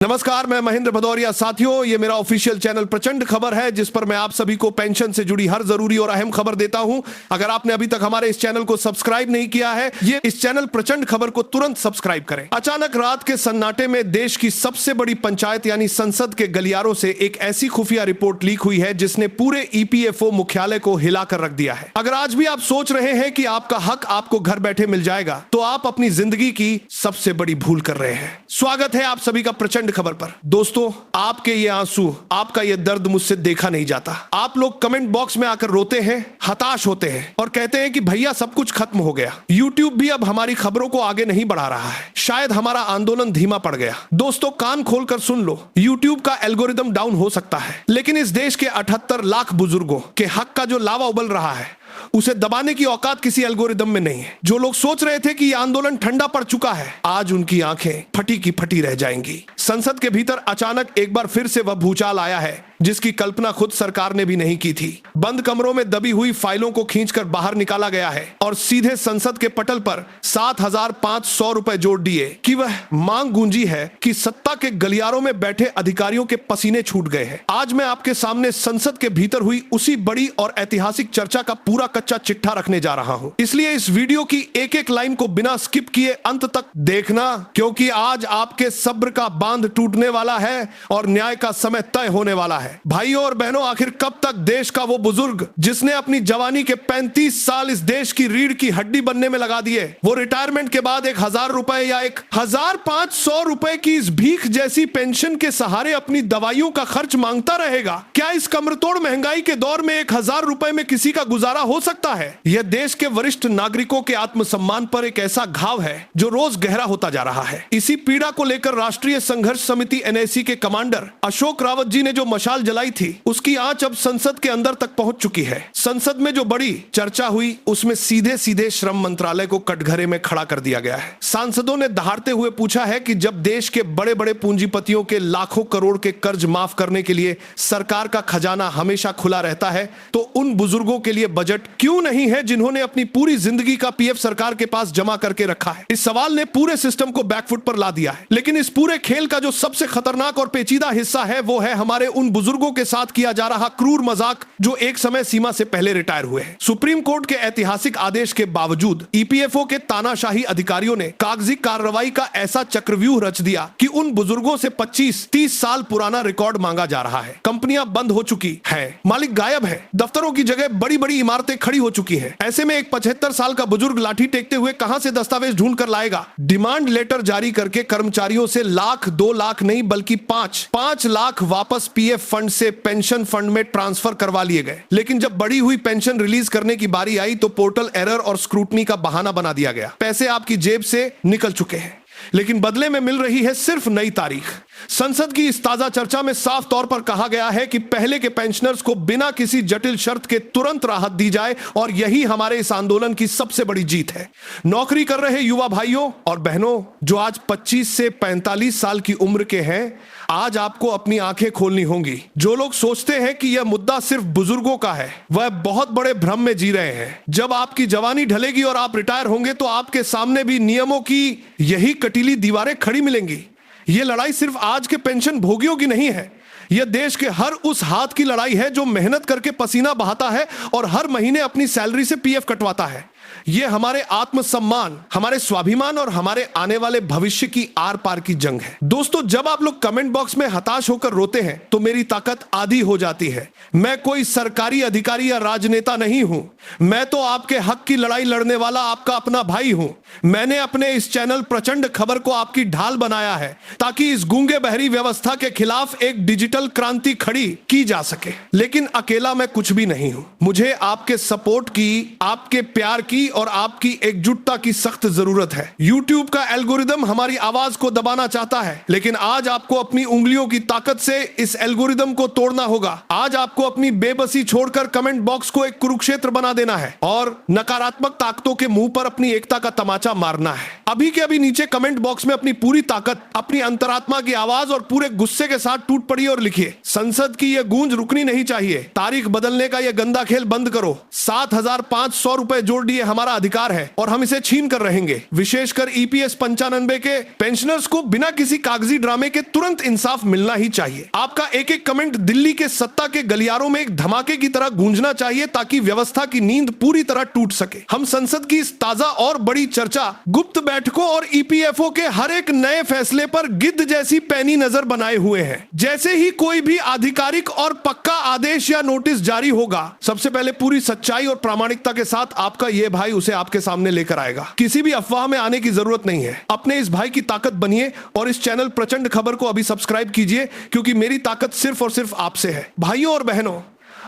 नमस्कार, मैं महेंद्र भदौरिया। साथियों, ये मेरा ऑफिशियल चैनल प्रचंड खबर है जिस पर मैं आप सभी को पेंशन से जुड़ी हर जरूरी और अहम खबर देता हूं। अगर आपने अभी तक हमारे इस चैनल को सब्सक्राइब नहीं किया है, ये इस चैनल प्रचंड खबर को तुरंत सब्सक्राइब करें। अचानक रात के सन्नाटे में देश की सबसे बड़ी पंचायत यानी संसद के गलियारों से एक ऐसी खुफिया रिपोर्ट लीक हुई है जिसने पूरे ईपीएफओ मुख्यालय को हिलाकर रख दिया है। अगर आज भी आप सोच रहे हैं कि आपका हक आपको घर बैठे मिल जाएगा, तो आप अपनी जिंदगी की सबसे बड़ी भूल कर रहे हैं। स्वागत है आप सभी का प्रचंड खबर पर। दोस्तों, आपके ये आंसू, आपका ये दर्द मुझसे देखा नहीं जाता। आप लोग कमेंट बॉक्स में आकर रोते हैं, हताश होते हैं और कहते हैं कि भैया सब कुछ खत्म हो गया। YouTube भी अब हमारी खबरों को आगे नहीं बढ़ा रहा है। शायद हमारा आंदोलन धीमा पड़ गया। दोस्तों, कान खोलकर सुन लो, YouTube का एल्गोरिदम डाउन हो सकता है, लेकिन इस देश के 78 लाख बुजुर्गों के हक का जो लावा उबल रहा है, उसे दबाने की औकात किसी एल्गोरिदम में नहीं है। जो लोग सोच रहे थे कि यह आंदोलन ठंडा पड़ चुका है, आज उनकी आंखें फटी की फटी रह जाएंगी। संसद के भीतर अचानक एक बार फिर से वह भूचाल आया है जिसकी कल्पना खुद सरकार ने भी नहीं की थी। बंद कमरों में दबी हुई फाइलों को खींचकर बाहर निकाला गया है और सीधे संसद के पटल पर 7,500 रुपए जोड़ दिए कि वह मांग गूंजी है कि सत्ता के गलियारों में बैठे अधिकारियों के पसीने छूट गए हैं। आज मैं आपके सामने संसद के भीतर हुई उसी बड़ी और ऐतिहासिक चर्चा का पूरा कच्चा चिट्ठा रखने जा रहा हूं। इसलिए इस वीडियो की एक एक लाइन को बिना स्किप किए अंत तक देखना, क्योंकि आज आपके सब्र का बांध टूटने वाला है और न्याय का समय तय होने वाला है। भाइयों और बहनों, आखिर कब तक देश का वो बुजुर्ग जिसने अपनी जवानी के 35 साल इस देश की रीढ़ की हड्डी बनने में लगा दिए, वो रिटायरमेंट के बाद 1,000 रुपए या 1,500 रुपए की इस भीख जैसी पेंशन के सहारे अपनी दवाइयों का खर्च मांगता रहेगा? क्या इस कमरतोड़ महंगाई के दौर में 1,000 रुपए में किसी का गुजारा हो सकता है? यह देश के वरिष्ठ नागरिकों के आत्मसम्मान पर एक ऐसा घाव है जो रोज गहरा होता जा रहा है। इसी पीड़ा को लेकर राष्ट्रीय संघर्ष समिति एनएसी के कमांडर अशोक रावत जी ने जो मशाल जलाई थी, उसकी आंच अब संसद के अंदर तक पहुंच चुकी है। संसद में जो बड़ी चर्चा हुई, उसमें सीधे सीधे श्रम मंत्रालय को कटघरे में खड़ा कर दिया गया है। सांसदों ने दहाड़ते हुए पूछा है कि जब देश के बड़े बड़े पूंजीपतियों के लाखों करोड़ के कर्ज माफ करने के लिए सरकार का खजाना हमेशा खुला रहता है, तो उन बुजुर्गों के लिए बजट क्यों नहीं है जिन्होंने अपनी पूरी जिंदगी का पीएफ सरकार के पास जमा करके रखा है? इस सवाल ने पूरे सिस्टम को बैकफुट पर ला दिया है। लेकिन इस पूरे खेल का जो सबसे खतरनाक और पेचीदा हिस्सा है, वो है हमारे उन बुजुर्गों के साथ किया जा रहा क्रूर मजाक जो एक समय सीमा से पहले रिटायर हुए हैं। सुप्रीम कोर्ट के ऐतिहासिक आदेश के बावजूद ईपीएफओ के तानाशाही अधिकारियों ने कागजी कार्रवाई का ऐसा चक्रव्यूह रच दिया कि उन बुजुर्गों से 25-30 साल पुराना रिकॉर्ड मांगा जा रहा है। कंपनियां बंद हो चुकी हैं, मालिक गायब है, दफ्तरों की जगह बड़ी बड़ी इमारतें खड़ी हो चुकी हैं। ऐसे में एक 75 साल का बुजुर्ग लाठी टेकते हुए कहां से दस्तावेज ढूंढ कर लाएगा? डिमांड लेटर जारी करके कर्मचारियों से लाख 2 लाख नहीं बल्कि 5 लाख वापस पीएफ फंड से पेंशन फंड में ट्रांसफर करवा लिए गए। लेकिन जब बढ़ी हुई पेंशन रिलीज करने की बारी आई तो पोर्टल एरर और स्क्रूटनी का बहाना बना दिया गया। पैसे आपकी जेब से निकल चुके हैं, लेकिन बदले में मिल रही है सिर्फ नई तारीख। संसद की इस ताजा चर्चा में साफ तौर पर कहा गया है कि पहले के पेंशनर्स को बिना किसी जटिल शर्त के तुरंत राहत दी जाए, और यही हमारे इस आंदोलन की सबसे बड़ी जीत है। नौकरी कर रहे युवा भाइयों और बहनों जो आज 25 से 45 साल की उम्र के हैं, आज आपको अपनी आंखें खोलनी होंगी। जो लोग सोचते हैं कि यह मुद्दा सिर्फ बुजुर्गों का है, वह बहुत बड़े भ्रम में जी रहे हैं। जब आपकी जवानी ढलेगी और आप रिटायर होंगे, तो आपके सामने भी नियमों की यही कटीली दीवारें खड़ी मिलेंगी। यह लड़ाई सिर्फ आज के पेंशन भोगियों की नहीं है, यह देश के हर उस हाथ की लड़ाई है जो मेहनत करके पसीना बहाता है और हर महीने अपनी सैलरी से पीएफ कटवाता है। यह हमारे आत्मसम्मान, हमारे स्वाभिमान और हमारे आने वाले भविष्य की आर पार की जंग है। दोस्तों, जब आप लोग कमेंट बॉक्स में हताश होकर रोते हैं, तो मेरी ताकत आधी हो जाती है। मैं कोई सरकारी अधिकारी या राजनेता नहीं हूं, मैं तो आपके हक की लड़ाई लड़ने वाला आपका अपना भाई हूं। मैंने अपने इस चैनल प्रचंड खबर को आपकी ढाल बनाया है ताकि इस गूंगे बहरी व्यवस्था के खिलाफ एक डिजिटल क्रांति खड़ी की जा सके। लेकिन अकेला मैं कुछ भी नहीं हूं। मुझे आपके सपोर्ट की, आपके प्यार की और आपकी एकजुटता की सख्त जरूरत है। YouTube का एल्गोरिदम हमारी आवाज को दबाना चाहता है, लेकिन आज आपको अपनी उंगलियों की ताकत से इस एल्गोरिदम को तोड़ना होगा। आज आपको अपनी बेबसी छोड़कर कमेंट बॉक्स को एक कुरुक्षेत्र बना देना है और नकारात्मक ताकतों के मुंह पर अपनी एकता का तमाचा मारना है। अभी के अभी नीचे कमेंट बॉक्स में अपनी पूरी ताकत, अपनी अंतरात्मा की आवाज और पूरे गुस्से के साथ टूट पड़िए और लिखिए, संसद की यह गूंज रुकनी नहीं चाहिए। तारीख बदलने का यह गंदा खेल बंद करो। 7,500 रुपए जोड़ दिए हमारा अधिकार है और हम इसे छीन कर रहेंगे। विशेषकर ईपीएस 95 के पेंशनर्स को बिना किसी कागजी ड्रामे के तुरंत इंसाफ मिलना ही चाहिए। आपका एक एक कमेंट दिल्ली के सत्ता के गलियारों में एक धमाके की तरह गूंजना चाहिए ताकि व्यवस्था की नींद पूरी तरह टूट सके। हम संसद की इस ताजा और बड़ी चर्चा, गुप्त बैठकों और ईपीएफओ के हर एक नए फैसले पर गिद्ध जैसी पैनी नजर बनाए हुए हैं। जैसे ही कोई भी आधिकारिक और पक्का आदेश या नोटिस जारी होगा, सबसे पहले पूरी सच्चाई और प्रामाणिकता के साथ आपका यह भाई उसे आपके सामने लेकर आएगा। किसी भी अफवाह में आने की जरूरत नहीं है। अपने इस भाई की ताकत बनिए और इस चैनल प्रचंड खबर को अभी सब्सक्राइब कीजिए, क्योंकि मेरी ताकत सिर्फ और सिर्फ आपसे है। भाइयों और बहनों,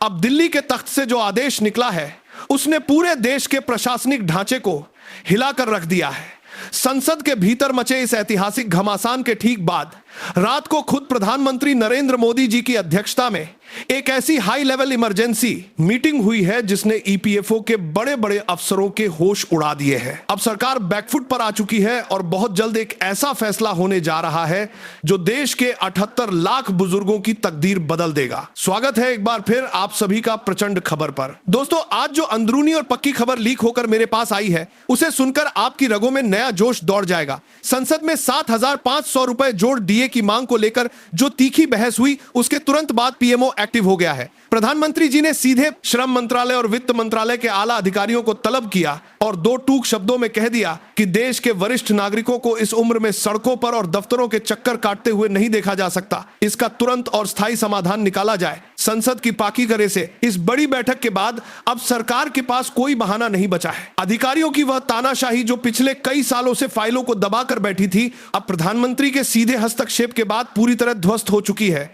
अब दिल्ली के तख्त से जो आदेश निकला है उसने पूरे देश के प्रशासनिक ढांचे को हिलाकर रख दिया है। संसद के भीतर मचे इस ऐतिहासिक घमासान के ठीक बाद रात को खुद प्रधानमंत्री नरेंद्र मोदी जी की अध्यक्षता में एक ऐसी हाई लेवल इमरजेंसी मीटिंग हुई है जिसने ईपीएफओ के बड़े बड़े अफसरों के होश उड़ा दिए हैं। अब सरकार बैकफुट पर आ चुकी है और बहुत जल्द एक ऐसा फैसला होने जा रहा है जो देश के 78 लाख बुजुर्गों की तकदीर बदल देगा। स्वागत है एक बार फिर आप सभी का प्रचंड खबर पर। दोस्तों, आज जो अंदरूनी और पक्की खबर लीक होकर मेरे पास आई है उसे सुनकर आपकी रगों में नया जोश दौड़ जाएगा। संसद में 7,500 रुपए जोड़ डीए की मांग को लेकर जो तीखी बहस हुई उसके तुरंत बाद पीएमओ एक्टिव हो गया है। प्रधानमंत्री जी ने सीधे श्रम मंत्रालय और वित्त मंत्रालय के आला अधिकारियों को तलब किया और दो टूक शब्दों में कह दिया कि देश के वरिष्ठ नागरिकों को इस उम्र में सड़कों पर और दफ्तरों के चक्कर काटते हुए नहीं देखा जा सकता। इसका तुरंत और स्थायी समाधान निकाला जाए। संसद की पाकी करे से इस बड़ी बैठक के बाद अब सरकार के पास कोई बहाना नहीं बचा है। अधिकारियों की वह तानाशाही जो पिछले कई सालों से फाइलों को दबाकर बैठी थी, अब प्रधानमंत्री के सीधे हस्तक्षेप के बाद पूरी तरह ध्वस्त हो चुकी है।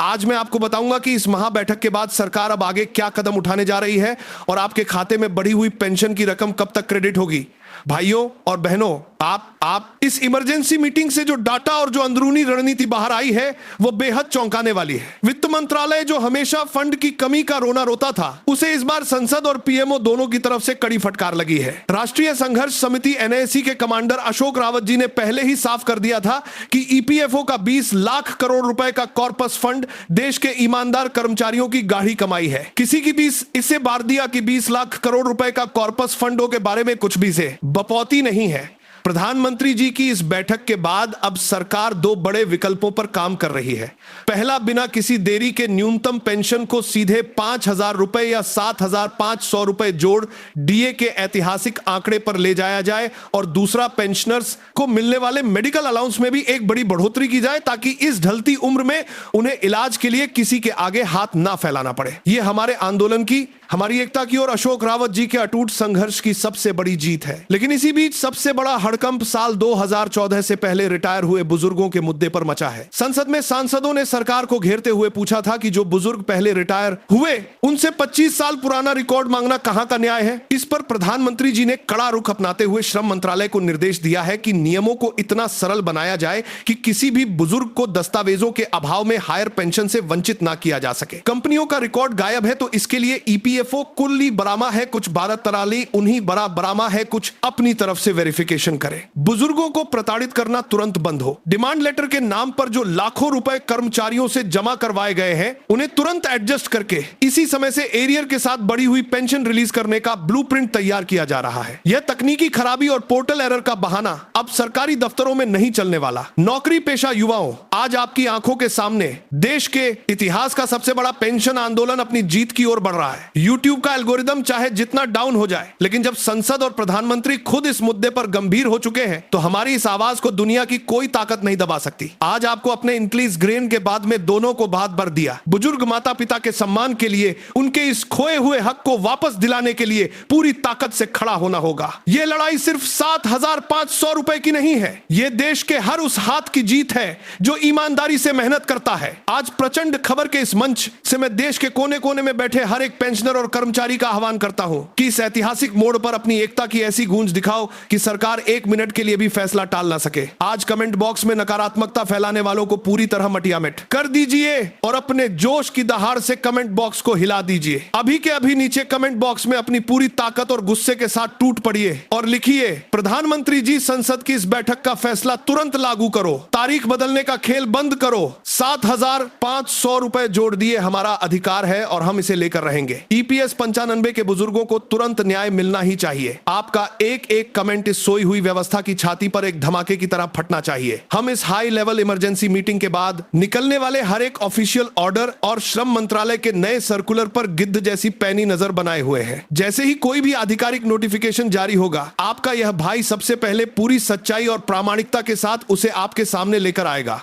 आज मैं आपको बताऊंगा कि इस महा बैठक के बाद सरकार अब आगे क्या कदम उठाने जा रही है और आपके खाते में बढ़ी हुई पेंशन की रकम कब तक क्रेडिट होगी। भाइयों और बहनों, आप इस इमरजेंसी मीटिंग से जो डाटा और जो अंदरूनी रणनीति बाहर आई है वो बेहद चौंकाने वाली है। वित्त मंत्रालय जो हमेशा फंड की कमी का रोना रोता था, उसे इस बार संसद और पीएमओ दोनों की तरफ से कड़ी फटकार लगी है। राष्ट्रीय संघर्ष समिति एनएसी के कमांडर अशोक रावत जी ने पहले ही साफ कर दिया था कि ईपीएफओ का 20 लाख करोड़ रुपए का कॉर्पस फंड देश के ईमानदार कर्मचारियों की गाढ़ी कमाई है। किसी की भी इससे बार दिया कि 20 लाख करोड़ रुपए का कॉर्पस फंडों के बारे में कुछ भी से बपौती नहीं है। प्रधानमंत्री जी की इस बैठक के बाद अब सरकार दो बड़े विकल्पों पर काम कर रही है। पहला, बिना किसी देरी के न्यूनतम पेंशन को सीधे 5,000 रुपए या 7,500 रुपए जोड़ डीए के ऐतिहासिक आंकड़े पर ले जाया जाए और दूसरा, पेंशनर्स को मिलने वाले मेडिकल अलाउंस में भी एक बड़ी बढ़ोतरी की जाए ताकि इस ढलती उम्र में उन्हें इलाज के लिए किसी के आगे हाथ ना फैलाना पड़े। यह हमारे आंदोलन की, हमारी एकता की और अशोक रावत जी के अटूट संघर्ष की सबसे बड़ी जीत है। लेकिन इसी बीच सबसे बड़ा हड़कंप साल 2014 से पहले रिटायर हुए बुजुर्गों के मुद्दे पर मचा है। संसद में सांसदों ने सरकार को घेरते हुए पूछा था कि जो बुजुर्ग पहले रिटायर हुए उनसे 25 साल पुराना रिकॉर्ड मांगना कहां का न्याय है। इस पर प्रधानमंत्री जी ने कड़ा रुख अपनाते हुए श्रम मंत्रालय को निर्देश दिया है कि नियमों को इतना सरल बनाया जाए कि किसी भी बुजुर्ग को दस्तावेजों के अभाव में हायर पेंशन से वंचित ना किया जा सके। कंपनियों का रिकॉर्ड गायब है तो इसके लिए ईपीएफओ कुल्ली बरामा है, कुछ भारत तराली उन्हीं बड़ा बरामा है, कुछ अपनी तरफ से वेरिफिकेशन करे। बुजुर्गों को प्रताड़ित करना तुरंत बंद हो। डिमांड लेटर के नाम पर जो लाखों रुपए कर्मचारियों से जमा करवाए गए हैं उन्हें तुरंत एडजस्ट करके इसी समय से एरियर के साथ बढ़ी हुई पेंशन रिलीज करने का ब्लूप्रिंट तैयार किया जा रहा है। यह तकनीकी खराबी और पोर्टल एरर का बहाना अब सरकारी दफ्तरों में नहीं चलने वाला। नौकरी पेशा युवाओं, आज आपकी आंखों के सामने देश के इतिहास का सबसे बड़ा पेंशन आंदोलन अपनी जीत की ओर बढ़ रहा है। यूट्यूब का एल्गोरिदम चाहे जितना डाउन हो जाए, लेकिन जब संसद और प्रधानमंत्री खुद इस मुद्दे पर गंभीर हो चुके हैं तो हमारी इस आवाज को दुनिया की कोई ताकत नहीं दबा सकती। आज आपको अपने इंक्रीज ग्रेन के बाद में दोनों को बात भर दिया। बुजुर्ग माता पिता के सम्मान के लिए, उनके इस खोए हुए हक को वापस दिलाने के लिए पूरी ताकत से खड़ा होना होगा। यह लड़ाई सिर्फ 7,500 रुपए की नहीं है, यह देश के हर उस हाथ की जीत है जो ईमानदारी से मेहनत करता है। आज प्रचंड खबर के इस मंच से मैं देश के कोने कोने में बैठे हर एक पेंशनर और कर्मचारी का आह्वान करता हूं कि इस ऐतिहासिक मोड़ पर अपनी एकता की ऐसी गूंज दिखाओ कि सरकार एक मिनट के लिए भी फैसला टाल ना सके। आज कमेंट बॉक्स में नकारात्मकता फैलाने वालों को पूरी तरह मटियामिट कर दीजिए और अपने जोश की दहाड़ से कमेंट बॉक्स को हिला दीजिए। अभी के अभी नीचे कमेंट बॉक्स में अपनी पूरी ताकत और गुस्से के साथ टूट पड़िए और लिखिए, प्रधानमंत्री जी, संसद की इस बैठक का फैसला तुरंत लागू करो, तारीख बदलने का खेल बंद करो, 7,500 रुपए जोड़ दिए हमारा अधिकार है और हम इसे लेकर रहेंगे। EPS 95 के बुजुर्गों को तुरंत न्याय मिलना ही चाहिए। आपका एक एक कमेंट इस सोई हुई व्यवस्था की छाती पर एक धमाके की तरह फटना चाहिए। हम इस हाई लेवल इमरजेंसी मीटिंग के बाद निकलने वाले हर एक ऑफिशियल ऑर्डर और श्रम मंत्रालय के नए सर्कुलर पर गिद्ध जैसी पैनी नजर बनाए हुए हैं। जैसे ही कोई भी आधिकारिक नोटिफिकेशन जारी होगा, आपका यह भाई सबसे पहले पूरी सच्चाई और प्रामाणिकता के साथ उसे आपके सामने लेकर आएगा।